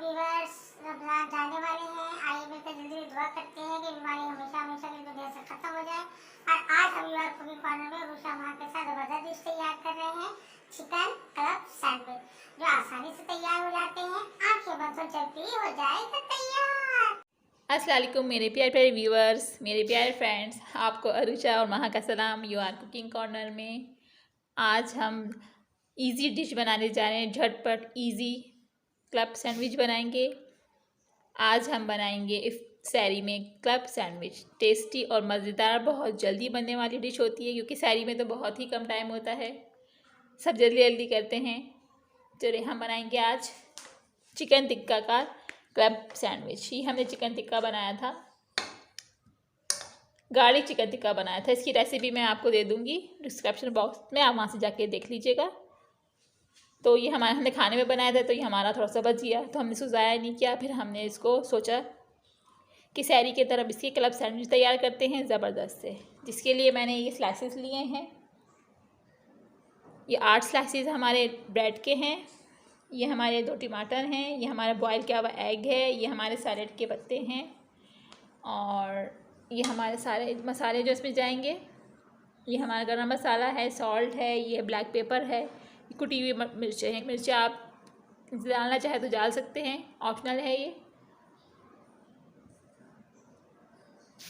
Viewers, Ramzan जाने वाले हैं। आइए मिलकर जल्दी दुआ करते हैं कि बीमारी हमेशा हमेशा के लिए दुनिया से खत्म हो जाए। और आज हम व्यूअर कुकिंग कॉर्नर में रूशा माँ के साथ जबरदस्त डिश तैयार कर रहे हैं, चिकन क्लब सैंडविच, जो आसानी से तैयार हो जाते हैं। आंखें बंद हो जल्दी हो जाए तो तैयार। अस्सलाम वालेकुम मेरे प्यारे प्यारे व्यूअर्स, मेरे प्यारे फ्रेंड्स, आपको अरुषा और महा का सलाम। यू आर कुकिंग कॉर्नर में आज हम इजी डिश बनाने जा रहे हैं। झटपट इजी क्लब सैंडविच बनाएंगे। आज हम बनाएंगे इस सैरी में क्लब सैंडविच। टेस्टी और मज़ेदार, बहुत जल्दी बनने वाली डिश होती है, क्योंकि सैरी में तो बहुत ही कम टाइम होता है, सब जल्दी जल्दी करते हैं। चलिए हम बनाएंगे आज चिकन टिक्का का क्लब सैंडविच। ये हमने चिकन टिक्का बनाया था, गार्लिक चिकन टिक्का बनाया था। इसकी रेसिपी मैं आपको दे दूँगी डिस्क्रिप्शन बॉक्स में, आप वहाँ से जाके देख लीजिएगा। तो ये हमने खाने में बनाया था, तो ये हमारा थोड़ा सा बच गया, तो हमने इसको ज़ाया नहीं किया। फिर हमने इसको सोचा कि सैरी की तरफ इसके क्लब सैंडविच तैयार करते हैं ज़बरदस्त से, जिसके लिए मैंने ये स्लाइसेस लिए हैं। ये 8 स्लाइसेस हमारे ब्रेड के हैं, ये हमारे 2 टमाटर हैं, ये हमारा बॉयल किया हुआ एग है, ये हमारे सैलेड के पत्ते हैं, और ये हमारे सारे मसाले जो इसमें जाएंगे। ये हमारा गरम मसाला है, सॉल्ट है, ये ब्लैक पेपर है, कुटी हुई मिर्चें हैं। मिर्चें आप डालना चाहे तो डाल सकते हैं, ऑप्शनल है ये।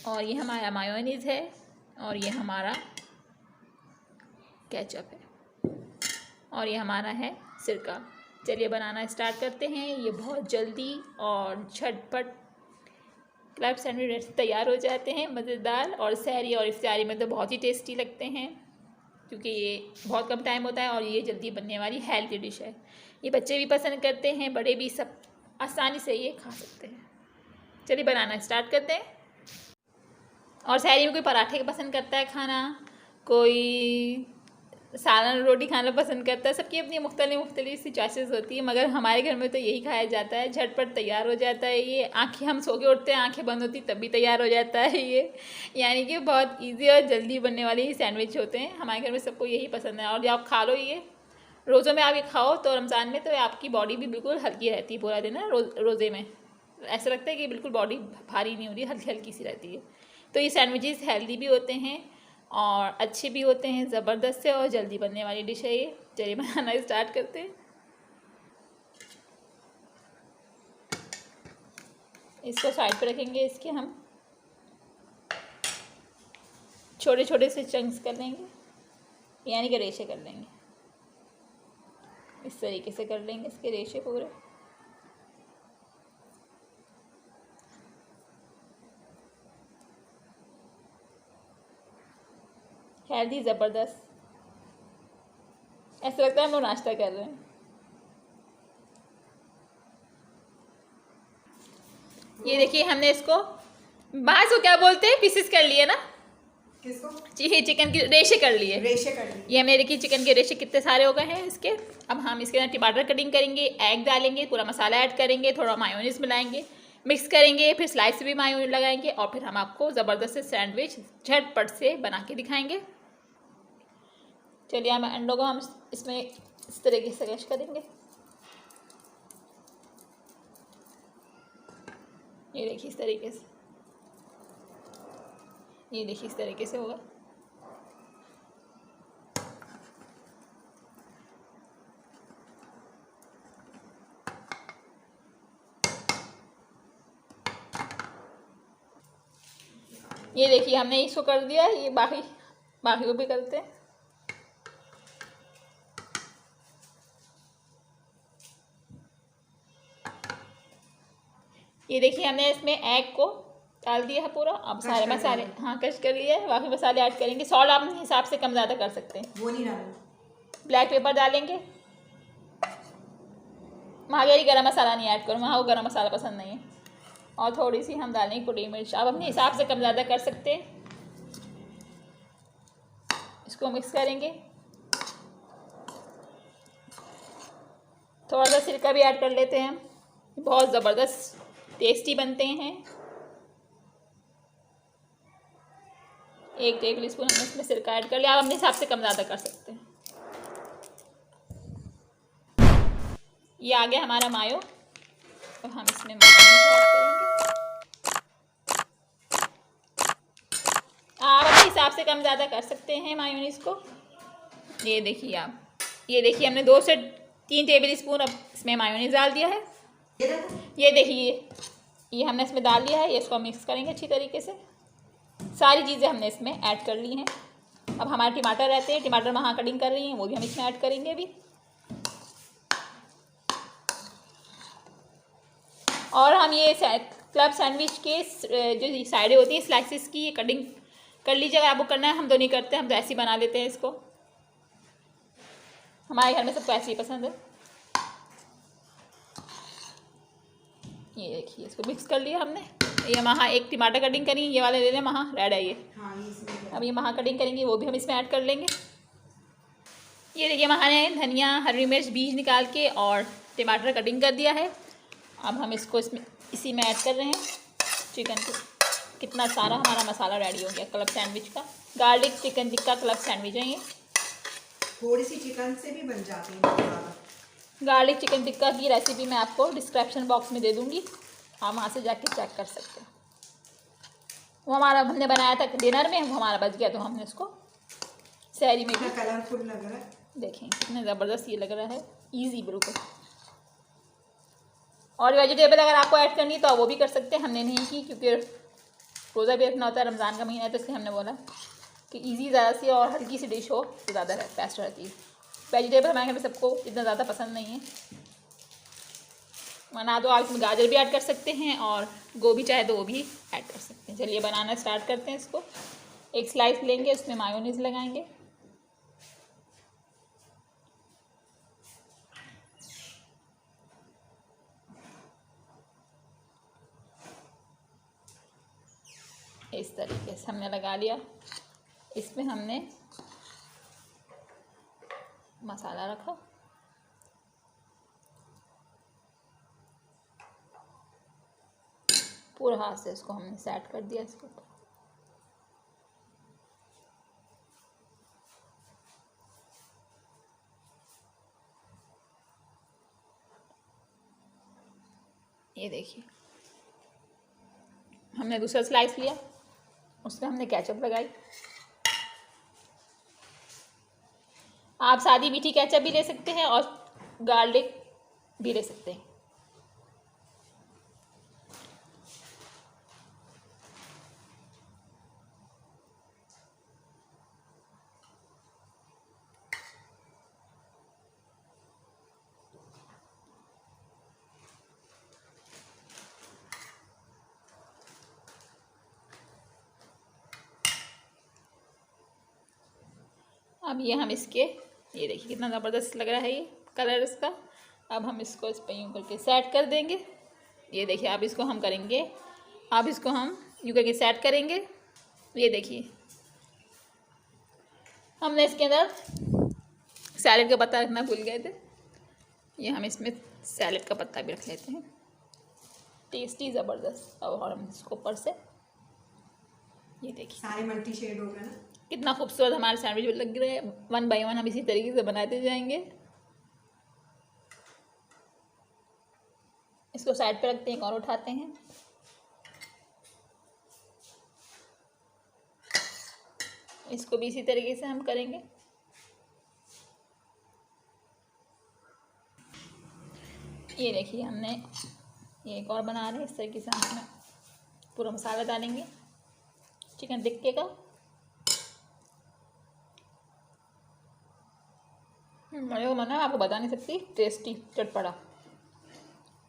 और ये हमारा मायोनीज़ है, और ये हमारा केचप है, और ये हमारा है सिरका। चलिए बनाना स्टार्ट करते हैं। ये बहुत जल्दी और झटपट क्लब सैंडविच तैयार हो जाते हैं, मज़ेदार, और सहरी और इफ्तारी में तो बहुत ही टेस्टी लगते हैं, क्योंकि ये बहुत कम टाइम होता है और ये जल्दी बनने वाली हेल्थी डिश है। ये बच्चे भी पसंद करते हैं, बड़े भी, सब आसानी से ये खा सकते हैं। चलिए बनाना स्टार्ट करते हैं। और सहरी में कोई पराठे पसंद करता है खाना, कोई सालन रोटी खाना पसंद करता है, सबकी अपनी मुख्तलिफ सी चॉइसेस होती है, मगर हमारे घर में तो यही खाया जाता है। झटपट तैयार हो जाता है ये, आंखें हम सो के उठते हैं, आंखें बंद होती तब भी तैयार हो जाता है ये। यानी कि बहुत इजी और जल्दी बनने वाले ये सैंडविच होते हैं। हमारे घर में सबको यही पसंद है, और आप खा लो ये रोज़ों में, आप ये खाओ तो रमज़ान में तो आपकी बॉडी भी बिल्कुल हल्की रहती है पूरा दिन ना। रोज़े में ऐसा लगता है कि बिल्कुल बॉडी भारी नहीं होती, हल्की हल्की सी रहती है। तो ये सैंडविचेस हेल्दी भी होते हैं और अच्छे भी होते हैं, ज़बरदस्त से और जल्दी बनने वाली डिश है ये। चलिए बनाना स्टार्ट करते हैं। इसको साइड पर रखेंगे, इसके हम छोटे छोटे से चंक्स कर लेंगे, यानी कि रेशे कर लेंगे। इस तरीके से कर लेंगे इसके रेशे पूरे। हेल्दी ज़बरदस्त, ऐसा लगता है हम लोग नाश्ता कर रहे हैं। ये देखिए हमने इसको बाहर से क्या बोलते हैं, पीसेस कर लिए ना, किसको? जी चिकन के रेशे कर लिए। ये हमने देखिए चिकन के रेशे कितने सारे हो गए हैं इसके। अब हम इसके अंदर टमाटर कटिंग करेंगे, एग डालेंगे, पूरा मसाला ऐड करेंगे, थोड़ा मायोनीज मिलाएंगे, मिक्स करेंगे, फिर स्लाइस भी मायोनीज लगाएंगे, और फिर हम आपको ज़बरदस्त से सैंडविच झटपट से बना के दिखाएंगे। चलिए हम अंडों को हम इसमें इस तरीके से क्रश करेंगे। ये देखिए इस तरीके से, ये देखिए इस तरीके से होगा। ये देखिए हमने इसको कर दिया, ये बाकी को भी करते हैं। ये देखिए हमने इसमें एग को डाल दिया है पूरा। अब सारे मसाले क्रश कर लिए, बाकी मसाले ऐड करेंगे। सॉल्ट आप अपने हिसाब से कम ज़्यादा कर सकते हैं। वो नहीं डालना। ब्लैक पेपर डालेंगे। महागेरी गरम मसाला नहीं ऐड करूँ, वहाँ को गरम मसाला पसंद नहीं है। और थोड़ी सी हम डालेंगे कुटी मिर्च, आप अपने हिसाब से कम ज़्यादा कर सकते हैं। इसको मिक्स करेंगे, थोड़ा सा सिरका भी ऐड कर लेते हैं। बहुत ज़बरदस्त टेस्टी बनते हैं। 1 टेबल स्पून हमने इसमें सिरका ऐड कर लिया, आप अपने हिसाब से कम ज़्यादा कर सकते हैं। ये आ गया हमारा मायो। तो हम इसमें मायोनीज ऐड करेंगे। आप अपने हिसाब से कम ज़्यादा कर सकते हैं मायोनीज को। ये देखिए आप, ये देखिए हमने 2 से 3 टेबल स्पून अब इसमें मायोनीज डाल दिया है। ये देखिए ये हमने इसमें डाल दिया है। ये इसको मिक्स करेंगे अच्छी तरीके से। सारी चीज़ें हमने इसमें ऐड कर ली हैं। अब हमारे टमाटर रहते हैं, टमाटर वहाँ कटिंग कर रही हैं, वो भी हम इसमें ऐड करेंगे अभी। और हम ये क्लब सैंडविच के जो साइडें होती हैं स्लाइसिस की, ये कटिंग कर लीजिए अगर आपको करना है। हम तो नहीं करते, हम तो ऐसे ही बना लेते हैं इसको। हमारे घर में सबको ऐसे ही पसंद है। ये देखिए इसको मिक्स कर लिया हमने। ये वहाँ एक टमाटर कटिंग करी, ये वाले ले लें, वहाँ रेड है ये। अब ये वहाँ कटिंग करेंगे, वो भी हम इसमें ऐड कर लेंगे। ये देखिए वहाँ ने धनिया, हरी मिर्च बीज निकाल के और टमाटर कटिंग कर दिया है। अब हम इसको इसमें इसी में ऐड कर रहे हैं चिकन को। कितना सारा हमारा मसाला रेडी हो गया क्लब सैंडविच का। Garlic chicken tikka club sandwich है ये। थोड़ी सी चिकन से भी बन जाती है मसाला। गार्लिक चिकन टिक्का की रेसिपी मैं आपको डिस्क्रिप्शन बॉक्स में दे दूँगी, आप वहाँ से जाके चेक कर सकते हैं। वो हमारा हमने बनाया था डिनर में, वो हमारा बच गया तो हमने उसको सहरी में भी। कलरफुल लग रहा है, देखें कितना ज़बरदस्त ये लग रहा है, इजी बिल्कुल। और वेजिटेबल अगर आपको ऐड करनी है तो आप वो भी कर सकते हैं, हमने नहीं की क्योंकि रोज़ा भी रखना होता है, रमज़ान का महीना है, तो इसलिए हमने बोला कि इजी ज़्यादा सी और हल्की सी डिश हो तो ज़्यादा बेस्ट रहती है। वेजिटेबल हमारे घर में सबको इतना ज़्यादा पसंद नहीं है, वरना तो आप इसमें गाजर भी ऐड कर सकते हैं और गोभी चाहे तो वो भी ऐड कर सकते हैं। चलिए बनाना स्टार्ट करते हैं इसको। एक स्लाइस लेंगे, उसमें मायोनीज लगाएंगे। इस तरीके से हमने लगा लिया। इसमें हमने मसाला रखा, पूरा हाथ से इसको हमने सेट कर दिया इसके ऊपर। ये देखिए हमने दूसरा स्लाइस लिया, उसमें हमने केचप लगाई। आप सादी मीठी केचप भी ले सकते हैं और गार्लिक भी ले सकते हैं। अब ये हम इसके, ये देखिए कितना ज़बरदस्त लग रहा है ये कलर इसका। अब हम इसको इस पे यूँ करके सेट कर देंगे। ये देखिए आप इसको हम करेंगे, आप इसको हम यूँ करके सेट करेंगे। ये देखिए हमने इसके अंदर सैलेड का पत्ता रखना भूल गए थे, ये हम इसमें सैलेड का पत्ता भी रख लेते हैं। टेस्टी ज़बरदस्त। और हम इसको ऊपर से, ये देखिए सारे मल्टी शेड हो गए ना, कितना खूबसूरत हमारे सैंडविच लग रहे हैं। 1 बाय 1 हम इसी तरीके से बनाते जाएंगे। इसको साइड पे रखते हैं, एक और उठाते हैं। इसको भी इसी तरीके से हम करेंगे। ये देखिए हमने ये एक और बना रहे हैं, इस तरीके से हम इसमें पूरा मसाला डालेंगे चिकन टिक्के का। मज़े को मना, आपको बता नहीं सकती, टेस्टी चटपटा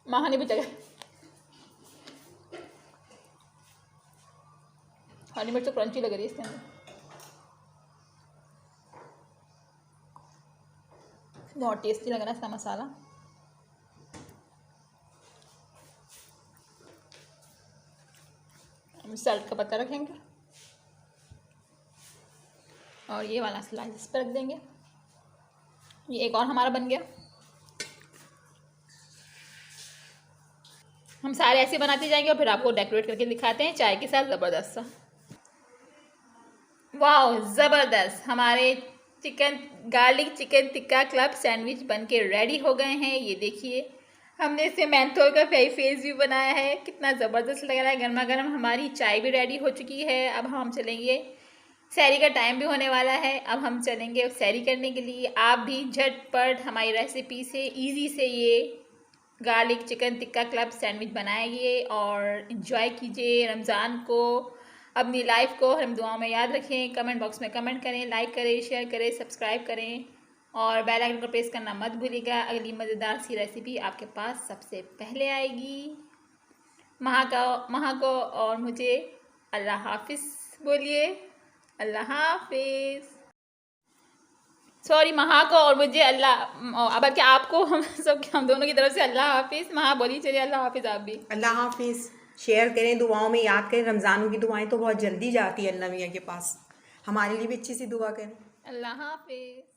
महानी भी जगह। हरी मिर्च तो क्रंची लग रही है इसके अंदर, बहुत टेस्टी लग रहा है इसका मसाला। हम सैलेड का पत्ता रखेंगे और ये वाला स्लाइस इस पर रख देंगे। ये एक और हमारा बन गया। हम सारे ऐसे बनाते जाएंगे और फिर आपको डेकोरेट करके दिखाते हैं चाय के साथ। ज़बरदस्त सा, वाह ज़बरदस्त, हमारे garlic chicken tikka club sandwich बन के रेडी हो गए हैं। ये देखिए हमने इसे मेंथोल का फेस भी बनाया है, कितना ज़बरदस्त लग रहा है। गर्मा गर्म हमारी चाय भी रेडी हो चुकी है। अब हम चलेंगे, सैरी का टाइम भी होने वाला है, अब हम चलेंगे सैरी करने के लिए। आप भी झटपट हमारी रेसिपी से इजी से ये garlic chicken tikka club sandwich बनाइए और इन्जॉय कीजिए रमज़ान को। अपनी लाइफ को हम दुआओं में याद रखें, कमेंट बॉक्स में कमेंट करें, लाइक करें, शेयर करें, सब्सक्राइब करें और बेल आइकन को प्रेस करना मत भूलिएगा। अगली मज़ेदार सी रेसिपी आपके पास सबसे पहले आएगी। महा को और मुझे अल्लाह हाफिज़ बोलिए। अल्लाह हाफिज़। सॉरी, महा को और मुझे अल्लाह, बल्कि आपको हम दोनों की तरफ से अल्लाह हाफिज़। महा बोलिए, चलिए अल्लाह हाफिज़ आप भी। अल्लाह हाफिज़। शेयर करें, दुआओं में याद करें। रमज़ान की दुआएं तो बहुत जल्दी जाती है अल्लाह मियाँ के पास। हमारे लिए भी अच्छी सी दुआ करें। अल्लाह हाफिज़।